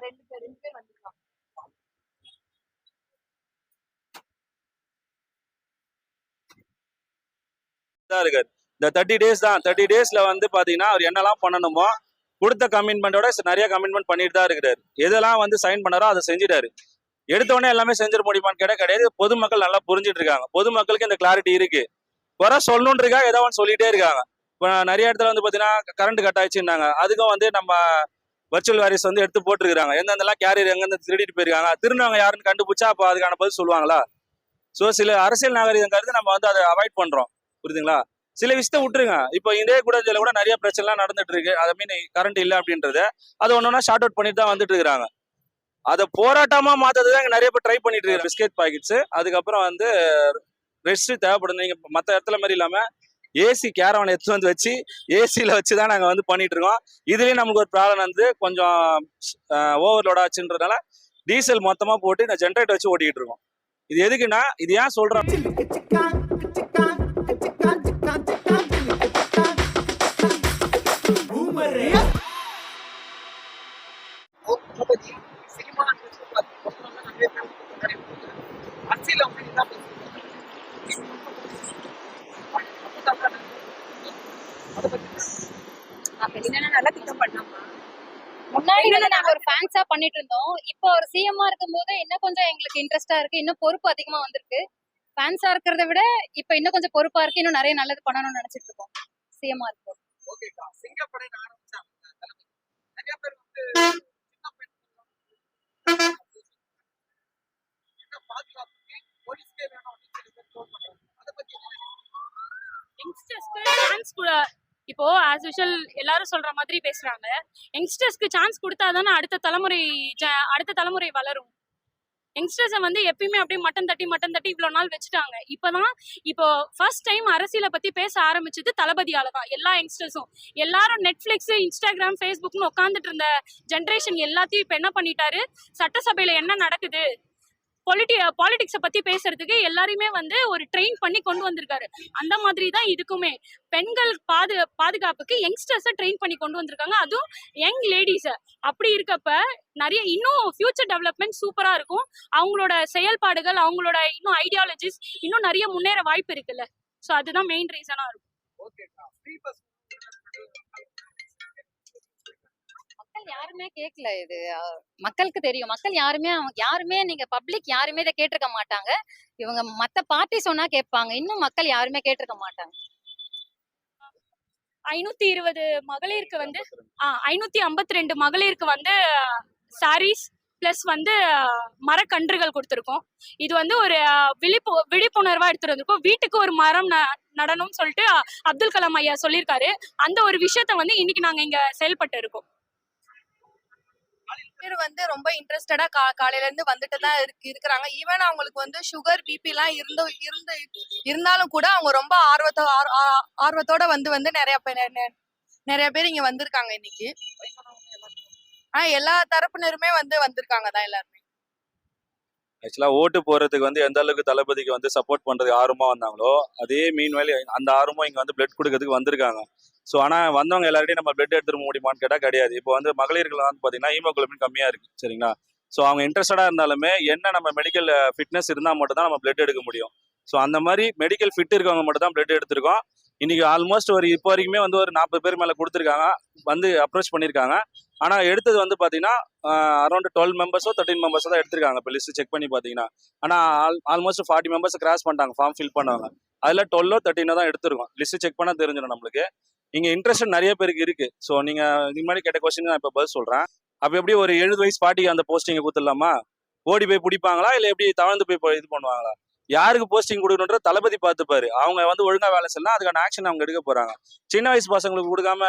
ரெண்டு பேர் வந்திருக்காங்க. இருக்காரு. இந்த 30 டேஸ் தான். 30 டேஸ்ல வந்து பாத்தீங்கன்னா அவர் என்னெல்லாம் பண்ணணுமோ கொடுத்த கமிட்மெண்டோட நிறைய கமிட்மெண்ட் பண்ணிட்டு தான் இருக்கிறாரு. எதெல்லாம் வந்து சைன் பண்ணாரோ அதை செஞ்சுட்டாரு. எடுத்தோடனே எல்லாமே செஞ்சிட முடியுமான்னு கேட்டா கிடையாது. பொதுமக்கள் நல்லா புரிஞ்சுட்டு இருக்காங்க. பொதுமக்களுக்கு இந்த கிளாரிட்டி இருக்கு. குறை சொல்லணுன்றதுக்காக ஏதோ ஒன்று சொல்லிட்டே இருக்காங்க. இப்போ நிறைய இடத்துல வந்து பாத்தீங்கன்னா கரண்ட் கட் ஆயிடுச்சுன்னாங்க. அதுக்கும் வந்து நம்ம வர்ச்சுவல் வாரிஸ் வந்து எடுத்து போட்டுருக்காங்க. எந்தெந்தெல்லாம் கேரியர் எங்கெந்த திருடிட்டு போயிருக்காங்க, திருநவங்க யாருன்னு கண்டுபிடிச்சா அப்போ அதுக்கான பதில் சொல்லுவாங்களா? ஸோ சில அரசியல் நாகரிகம் கருத்து நம்ம வந்து அதை அவாய்ட் பண்றோம். புரியுதுங்களா? சில விஷயத்த விட்டுருங்க. இப்போ இதே கூட இதுல கூட நிறைய பிரச்சனைலாம் நடந்துட்டு இருக்கு. அதை மீன் கரண்ட் இல்லை அப்படின்றத அது ஒன்னொன்னா ஷார்ட் அவுட் பண்ணிட்டு தான் வந்துட்டு இருக்காங்க. அதை போராட்டமா மாத்ததுதான் இங்க நிறைய பேர் ட்ரை பண்ணிட்டு இருக்காங்க. பிஸ்கெட் பாக்கெட்ஸ், அதுக்கப்புறம் வந்து ரெஸ்ட் தேவைப்படுது. நீங்க மற்ற இடத்துல மாதிரி இல்லாம ஏசி கேரவன் எடுத்து வந்து வச்சு ஏசியில வச்சுதான் நாங்க வந்து பண்ணிட்டு இருக்கோம். இதுலயும் நமக்கு ஒரு ப்ராப்ளம் வந்து கொஞ்சம் ஓவர்லோட் ஆச்சுன்றதுனால டீசல் மொத்தமா போட்டு இந்த ஜென்ரேட்டர் வச்சு ஓட்டிட்டு இருக்கோம். இது எதுக்குன்னா இது ஏன் சொல்றோம், நல்லா திட்டம் பண்ணாமா? முன்னாடி வந்து நாங்க ஒரு ஃபேன்ஸா பண்ணிட்டு இருந்தோம். இப்போ ஒரு சிஎம்மா இருக்கும்போது இன்னும் கொஞ்சம் எங்களுக்கு இன்ட்ரெஸ்டா இருக்கு. இன்னும் பொறுப்பு அதிகமா வந்திருக்கு. ஃபேன்ஸா இருக்கிறத விட இப்ப இன்னும் கொஞ்சம் பொறுப்பா இருக்கு. இன்னும் நிறைய நல்லது பண்ணணும்னு நினைச்சிட்டு இருக்கோம் சிஎம்மா இருக்கும். இப்போ ஆஸ் யூஷுவல் எல்லாரும் சொல்ற மாதிரி பேசுறாங்க. யங்ஸ்டர்ஸ்க்கு சான்ஸ் கொடுத்தாதானே அடுத்த தலைமுறை வளரும். யங்ஸ்டர்ஸை வந்து எப்பயுமே அப்படியே மட்டன் தட்டி இவ்வளவு நாள் வச்சுட்டாங்க. இப்போ ஃபர்ஸ்ட் டைம் அரசியலை பத்தி பேச ஆரம்பிச்சது தளபதியால தான். எல்லா யங்ஸ்டர்ஸும் எல்லாரும் நெட்ஃபிளிக்ஸ், இன்ஸ்டாகிராம், ஃபேஸ்புக்னு உட்காந்துட்டு இருந்த ஜென்ரேஷன் எல்லாத்தையும் இப்ப என்ன பண்ணிட்டாரு, சட்டசபையில என்ன நடக்குது, பாலிடிக்ஸை பத்தி பேசுறதுக்கு எல்லாரையுமே வந்து ஒரு ட்ரெயின் பண்ணி கொண்டு வந்திருக்காரு. அந்த மாதிரி தான் இதுக்குமே பெண்கள் பாதுகாப்புக்கு யங்ஸ்டர்ஸை ட்ரெயின் பண்ணி கொண்டு வந்திருக்காங்க, அதுவும் யங் லேடிஸை. அப்படி இருக்கப்ப நிறைய இன்னும் ஃபியூச்சர் டெவலப்மெண்ட் சூப்பரா இருக்கும். அவங்களோட செயல்பாடுகள், அவங்களோட இன்னும் ஐடியாலஜிஸ் இன்னும் நிறைய முன்னேற வாய்ப்பு இருக்குல்ல. ஸோ அதுதான் மெயின் ரீசனா இருக்கும். மக்கள் யாருமே கேட்கல. இது மக்களுக்கு தெரியும். மக்கள் யாருமே நீங்க பப்ளிக் யாருமே இதை கேட்டிருக்க மாட்டாங்க. இவங்க மத்த பார்ட்டி சொன்னா கேட்பாங்க. இன்னும் மக்கள் யாருமே கேட்டிருக்க மாட்டாங்க. 520 மகளிருக்கு வந்து 552 மகளிருக்கு வந்து சாரீஸ் பிளஸ் வந்து மரக்கன்றுகள் கொடுத்துருக்கோம். இது வந்து ஒரு விழிப்புணர்வா எடுத்துட்டு வந்திருக்கோம். வீட்டுக்கு ஒரு மரம் நடணும்னு சொல்லிட்டு அப்துல் கலாம் ஐயா சொல்லியிருக்காரு. அந்த ஒரு விஷயத்த வந்து இன்னைக்கு நாங்க இங்க செயல்பட்டு இருக்கோம். வந்து ரொம்ப இன்ட்ரெஸ்டடா காலையில இருந்து வந்துட்டு தான் இருக்கிறாங்க. ஈவன் அவங்களுக்கு வந்து சுகர், பிபி எல்லாம் இருந்தாலும் கூட அவங்க ரொம்ப ஆர்வத்தோட வந்து நிறைய பேர் இங்க வந்திருக்காங்க இன்னைக்கு. எல்லா தரப்பினருமே வந்திருக்காங்க தான் எல்லாருமே. ஆக்சுவலா ஓட்டு போறதுக்கு வந்து எந்த அளவுக்கு தளபதிக்கு வந்து சப்போர்ட் பண்றது ஆர்வமா வந்தாங்களோ அதே மீன்வேலி அந்த ஆர்வமும் இங்க வந்து பிளட் கொடுக்கறதுக்கு வந்திருக்காங்க. ஸோ ஆனா வந்தவங்க எல்லார்டையும் நம்ம பிளட் எடுத்துட முடியுமான்னு கேட்டா கிடையாது. இப்போ வந்து மகளிர்கள் வந்து பாத்தீங்கன்னா ஹீமோகுளோபின் கம்மியா இருக்கு, சரிங்களா? ஸோ அவங்க இன்ட்ரெஸ்டடா இருந்தாலுமே என்ன நம்ம மெடிக்கல் ஃபிட்னஸ் இருந்தா மட்டும் தான் நம்ம பிளட் எடுக்க முடியும். ஸோ அந்த மாதிரி மெடிக்கல் ஃபிட் இருக்கவங்க மட்டும் தான் பிளட் எடுத்திருக்கோம். இன்னைக்கு ஆல்மோஸ்ட் இப்போ வரைக்குமே வந்து ஒரு 40 பேர் மேல கொடுத்துருக்காங்க, வந்து அப்ரோச் பண்ணியிருக்காங்க. ஆனா எடுத்தது வந்து பாத்தீங்கன்னா அரௌண்ட் 12 மெம்பர்ஸோ 13 மெம்பர்ஸோ தான் எடுத்திருக்காங்க. இப்போ லிஸ்ட் செக் பண்ணி பாத்தீங்கன்னா ஆனா ஆல்மோஸ்ட் 40 மெம்பர்ஸ் கிராஸ் பண்ணிட்டாங்க ஃபார்ம் ஃபில் பண்ணவங்க. அதுல 12 13 தான் எடுத்திருக்கோம். லிஸ்ட் செக் பண்ணா தெரிஞ்சிடும் நம்மளுக்கு. இங்க இன்ட்ரெஸ்ட் நிறைய பேருக்கு இருக்கு. ஸோ நீங்க இது மாதிரி கேட்ட கொஸ்டின் நான் இப்போ பதில் சொல்றேன். அப்ப எப்படி ஒரு 70 வயசு பாட்டிக்கு அந்த போஸ்டிங்கை கொடுத்துடலாமா? ஓடி போய் பிடிப்பாங்களா இல்ல எப்படி தவழ்ந்து போய் இது பண்ணுவாங்களா? யாருக்கு போஸ்டிங் கொடுக்கணுன்ற தளபதி பார்த்துப்பாரு. அவங்க வந்து ஒழுங்கா வேலை செய்யலாம், அதுக்கான ஆக்ஷன் அவங்க எடுக்க போறாங்க. சின்ன வயசு பசங்களுக்கு கொடுக்காம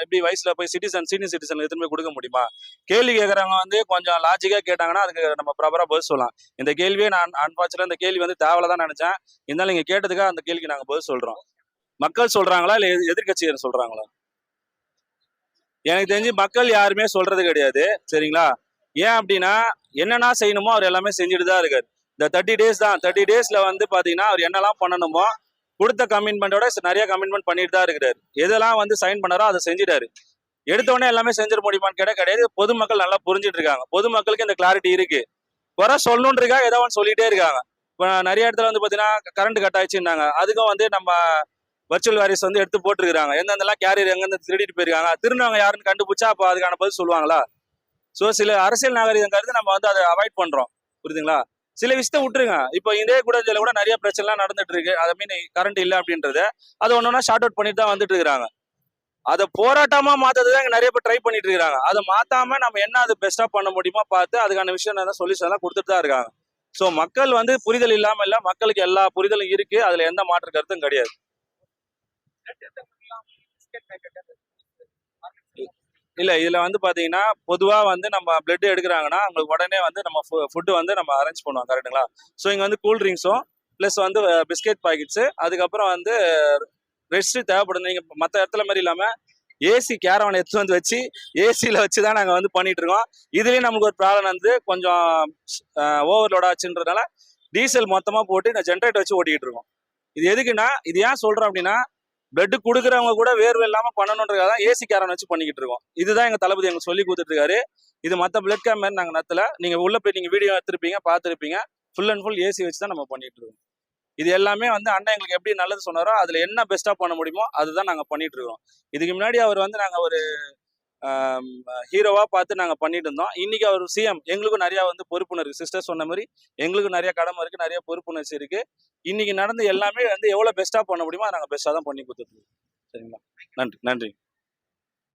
எப்படி வயசுல போய் சீனியர் சிட்டிசன் எதுவுமே கொடுக்க முடியுமா? கேள்வி கேட்கறவங்க வந்து கொஞ்சம் லாஜிக்கா கேட்டாங்கன்னா அதுக்கு நம்ம ப்ராப்பரா பதில் சொல்லலாம். இந்த கேள்வியே நான் அன்பார்ச்சுனேட் இந்த கேள்வி வந்து தேவையில்தான் நினைச்சேன். இருந்தாலும் நீங்க கேட்டதுக்காக அந்த கேள்விக்கு நாங்க பதில் சொல்றோம். மக்கள் சொல்றாங்களா இல்ல எதிர்கட்சியர் சொல்றாங்களா? எனக்கு தெரிஞ்சு மக்கள் யாருமே சொல்றது கிடையாது, சரிங்களா? ஏன் அப்படின்னா என்னன்னா செய்யணுமோ அவர் எல்லாமே செஞ்சுட்டு தான் இருக்காரு. இந்த 30 டேஸ் தான். 30 டேஸ்ல வந்து பாத்தீங்கன்னா அவர் என்னெல்லாம் பண்ணணுமோ கொடுத்த கமிட்மெண்டோட நிறைய கமிட்மெண்ட் பண்ணிட்டு தான் இருக்கிறாரு. எதெல்லாம் வந்து சைன் பண்ணாரோ அதை செஞ்சுட்டாரு. எடுத்த உடனே எல்லாமே செஞ்சிட முடியுமான்னு கேட்டால் கிடையாது. பொதுமக்கள் நல்லா புரிஞ்சுட்டு இருக்காங்க. பொதுமக்களுக்கு இந்த கிளாரிட்டி இருக்கு. குறை சொல்லணுன்றக்கா ஏதோ ஒன்று சொல்லிட்டே இருக்காங்க. இப்போ நிறைய இடத்துல வந்து பார்த்தீங்கன்னா கரண்ட் கட் ஆயிடுச்சுன்னாங்க. அதுக்கும் வந்து நம்ம வர்ச்சுவல் வாரிஸ் வந்து எடுத்து போட்டுருக்காங்க. எந்தெந்தெல்லாம் கேரியர் எங்கெந்த திருடிட்டு போயிருக்காங்க, திருநவங்க யாருன்னு கண்டுபிடிச்சா அப்போ அதுக்கான பதில் சொல்லுவாங்களா? ஸோ சில அரசியல் நாகரிகம் கருத்து நம்ம வந்து அதை அவாய்ட் பண்றோம். புரியுதுங்களா? சில விஷயத்த விட்டுருங்க. இப்போ இதே கூட இதில் கூட நிறைய பிரச்சனைலாம் நடந்துட்டு இருக்கு. அதை மீன் கரண்ட் இல்லை அப்படின்றது அது ஒன்னொன்னா ஷார்ட் அவுட் பண்ணிட்டு தான் வந்துட்டு இருக்காங்க. அதை போராட்டமா மாத்ததான் இங்க நிறைய பேர் ட்ரை பண்ணிட்டு இருக்காங்க. அதை மாத்தாம நம்ம என்ன அது பெஸ்டா பண்ண முடியுமோ பார்த்து அதுக்கான விஷயம் சொல்யூஷன் எல்லாம் கொடுத்துட்டு தான் இருக்காங்க. ஸோ மக்கள் வந்து புரிதல் இல்லாம இல்ல, மக்களுக்கு எல்லா புரிதலும் இருக்கு. அதுல எந்த மாற்று கருத்தும் கிடையாது. இல்ல இதுல வந்து பாத்தீங்கன்னா பொதுவா வந்து நம்ம பிளட் எடுக்கிறாங்கன்னா அவங்களுக்கு உடனே வந்து நம்ம ஃபுட்டு வந்து நம்ம அரேஞ்ச் பண்ணுவோம். கரெக்டுங்களா? ஸோ இங்க வந்து கூல் ட்ரிங்க்ஸும் பிளஸ் வந்து பிஸ்கெட் பாக்கெட்ஸ், அதுக்கப்புறம் வந்து ரெஸ்ட் தேவைப்படுது. நீங்க மற்ற இடத்துல மாதிரி இல்லாம ஏசி கேரவன் எடுத்து வந்து வச்சு ஏசியில வச்சுதான் நாங்க வந்து பண்ணிட்டு இருக்கோம். இதுலயும் நமக்கு ஒரு ப்ராப்ளம் வந்து கொஞ்சம் ஓவர்லோட் ஆச்சுன்றதுனால டீசல் மொத்தமா போட்டு இந்த ஜென்ரேட்டர் வச்சு ஓட்டிக்கிட்டு இருக்கோம். இது எதுக்குன்னா, இது ஏன் சொல்றோம் அப்படின்னா பிளட் கொடுக்குறவங்க கூட வேர்வை இல்லாம பண்ணணுன்றதுக்காக தான் ஏசி கேரவன் வச்சு பண்ணிக்கிட்டு இருக்கோம். இதுதான் எங்க தளபதி எங்களுக்கு சொல்லி கொடுத்துட்டு இருக்காரு. இது மற்ற பிளட் கேம் மாதிரி நாங்க நத்தல. நீங்க உள்ள போய் நீங்க வீடியோ எடுத்திருப்பீங்க, பார்த்துருப்பீங்க. ஃபுல் அண்ட் ஃபுல் ஏசி வச்சு தான் நம்ம பண்ணிட்டு இருக்கோம். இது எல்லாமே வந்து அண்ணன் எங்களுக்கு எப்படி நல்லது சொன்னாரோ அதுல என்ன பெஸ்டா பண்ண முடியுமோ அதுதான் நாங்க பண்ணிட்டு இருக்கோம். இதுக்கு முன்னாடி அவர் வந்து நாங்க ஒரு ஹீரோவா பார்த்து நாங்க பண்ணிட்டு இருந்தோம். இன்னைக்கு அவர் சிஎம். எங்களுக்கும் நிறைய வந்து பொறுப்புணர்வு, சிஸ்டர் சொன்ன மாதிரி எங்களுக்கும் நிறைய கடமை இருக்கு, நிறைய பொறுப்புணர்ச்சி இருக்கு. இன்னைக்கு நடந்து எல்லாமே வந்து எவ்வளவு பெஸ்டா பண்ண முடியுமோ அதை நாங்க பெஸ்டா தான் பண்ணி கொடுத்துட்டு இருக்கோம். சரிங்களா? நன்றி.